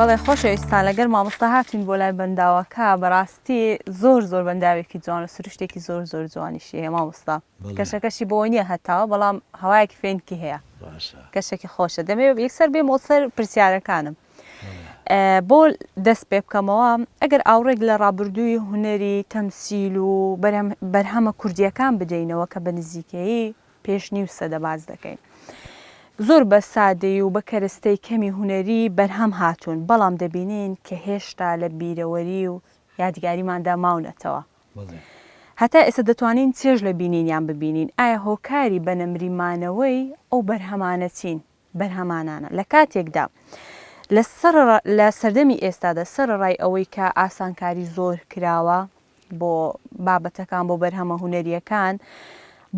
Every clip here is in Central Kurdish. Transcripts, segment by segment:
بەڵێ خۆشەویستان لەگەر مامۆستا هاتین بۆ لای بەنداوەکە بەڕاستی زۆر بەنداوێکی جوانە سروشتێکی زۆر جوانیشی هەیە مامۆستا کەشەکەشی بۆ نییە هەتاوە بەڵام هەوایەکی فێنکی هەیە کەشێکی خۆشە دەمەوێت یەکسەر بێ مۆسەر پرسیارەکانم بۆ دەست پێ بکەمەوە ئەگەر ئاوڕێک لە ڕابردووی هونەری تەمسیل و بەرهەمە کوردیەکان بدەینەوە کە بە نزیکەیی پێش نیو سەدە باز دەکەین زۆر بە سادەی و بە کەرەستەی کەمی هونەری بەرهەم هاتوون بەڵام دەبینین کە هێشتا لە بیرەوەری و یادگاریماندا ماونەتەوە هەتا ئێستا دەتوانین چێژ لە بینینیان ببینین ئایا هۆکاری بەنەمریمانەوەی ئەو بەرهەمانە چین بەرهەمانانە لە کاتێکدا لە سەردەمی ئێستادا سەرڕای ئەوەی کە ئاسانکاری زۆر کراوە بۆ بابەتەکان بۆ بەرهەمە هونەریەکان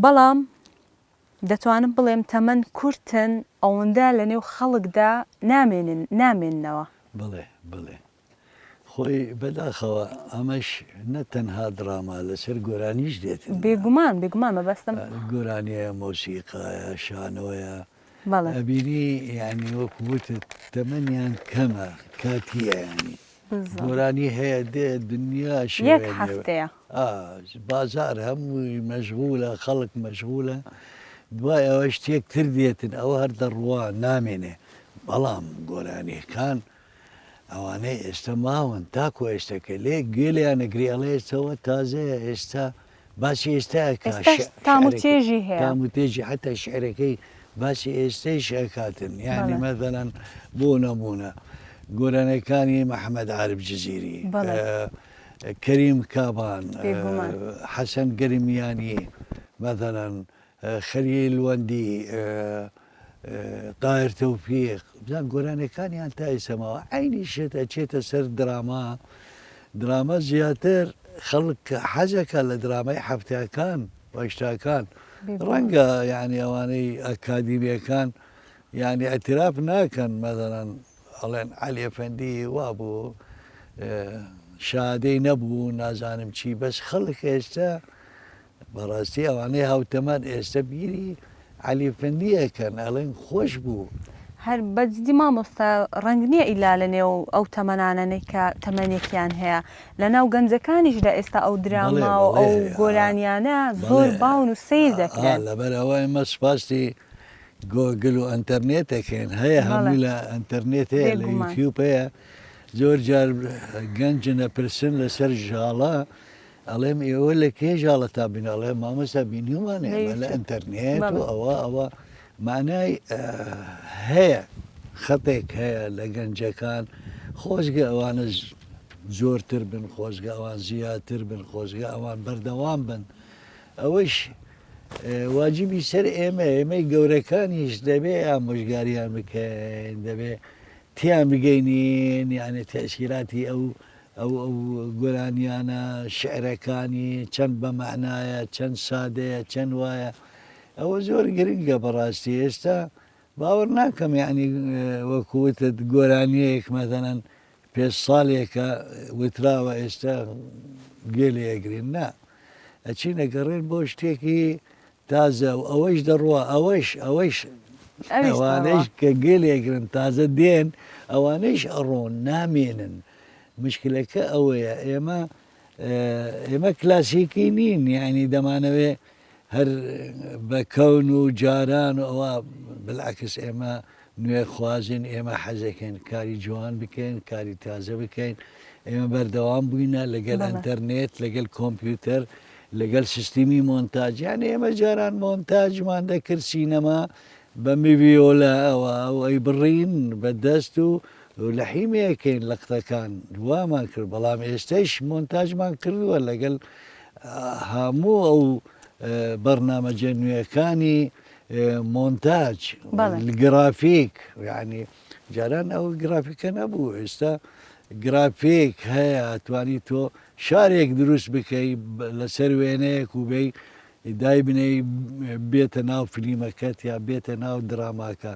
بەڵام دەتوانم بڵێم تەمەەن کورتن ئەوەندە لە نێو خەڵکدا نامێننەوە بڵێ خۆی بەداخەوە ئەمەش نەتەنها دراما لەسەر گۆرانیش دێتن بێگومان مەبەستم گۆرانیە مۆسیقایە شانۆیە ئەبینی یعنی وەکووتت تەمەنیان کەمە کاتیە ینی گۆرانی هەیە دێ دنیا یەک هەفتەیە بازار هەمووی مەشغولە خەڵک مەشغولە دوای ئەوە شتێکتر دێتن ئەوە هەر دەڕوا نامێنێ بەڵام گۆرانیەکان ئەوانەی ئێستا ماون تاکو ئێستاکە لێ گوێلیان نەگری ئەڵێ ئێستاەوە تازەیە ئێستا باسی ئێستاکە تاموتێژی هەیە تاموتێژی حتا شعرەکەی باسی ئێستای شەکاتن یعنی مەدەنەن بۆ نەمونە گۆرانەکانی محەممەد عارف جززیری کەریم کابان حەسەن گەرمیانی مەدەنەن خەلیل وەندی قاهر تەوفیق بزان گۆرانەکانیان تا ئێسەماوە عینی شێتە چێتە سەر درامە زیاتر خەڵک حەزەکە لە درامای هەفتەکان وەشتاکان ڕەنگە یعنی ئەوانەی ئەکادیمیەکان یعنی ئەتراف ناکەن مەدەنەن ئەڵێن عەلی ئەفەندی وا بوو شادەی نەبوو نازانم چی بەس خەڵک ئێستا بەڕاستی ئەوانەی هاوتەمان ئێستا بیری عەلی ئەفەندیەکەن ئەڵێن خۆش بوو هەر بەجددی مامۆستا ڕەنگ نییە ئیلا لە نێو ئەو تەمەنانەی کە تەمەنێکیان هەیە لە ناو گەنجەکانیشدا ئێستا ئەو دراما و ئەو گۆرانیانە زۆر باون و سیر دەکرێن لەبەرەوەی ئێمە سپاسی گۆگل و ئەنتەرنێتەکەین هەیە هەموو لە ئەنتەرنێت هەیە لە یوتیوب هەیە زۆر جار گەنجە پرسن لەسەر ژاڵە ئەڵێم ئێوە لە کێ ژاڵە تا بین ئەڵێ مامۆستا بینیومانێ لە ئەنتەرنێت و ئەوە معنای هەیە خەتێک هەیە لە گەنجەکان خۆشگە ئەوانە زۆرتر بن خۆشگە ئەوان زیاتر بن خۆشگە ئەوان بەردەوام بن ئەوەش واجبی سەر ئێمەی گەورەکانیش دەبێ ئامۆژگاریان بکەین دەبێ تیان بگەینین یانە تەسیراتی ئەو گۆرانیانە شعرەکانی چەند بە معنایە چەند سادەیە چەند وایە ئەوە زۆر گرنگە بەڕاستی ئێستا باوەڕ ناکەم یعنی وەکووتت گۆرانیەیەک مەدەنەن پێ ساڵێکە وتراوە ئێستا گوێلەیەگرین نا ئەچینە گەڕێن بۆ شتێکی تازە و ئەوەش دەڕوە ئەوەش ئەوانەش کە گێلێگرن تازە دێن ئەوانەش ئەڕۆن نامێنن مشکلەکە ئەوەیە ئێمە کلاسیکی نین یعنی دەمانەوێ هەر بە کەون و جاران و ئەوە بلعکس ئێمە نوێ خوازن ئێمە حەزەکەین کاری جوان بکەین کاری تازە بکەین ئێمە بەردەوام بووینە لەگەل ئەنتەرنێت لەگەل کۆمپیوتەر لەگەل سیستمی مۆنتاژ یعنی ئێمە جاران مۆنتاژمان دەکرد سینەما بە میڤیۆلە ئەوەی بڕین بەدەست و لە حیمەیەکەین لە قتەکان دوامان کرد بەڵام ئێستش مۆنتاژمان کردووە لەگەل هەموو ئەو بەرنامەجە نوێەکانی مۆنتاژ گرافیک یعنی جاران ئەو گرافیکە نەبوو ئێستا گرافیک هەیە ئەتوانی تۆ شارێک دروست بکەی لەسەر وێنەیەک و بێی دای بنەی بێتە ناو فلیمەکەت یا بێتە ناو دراماکە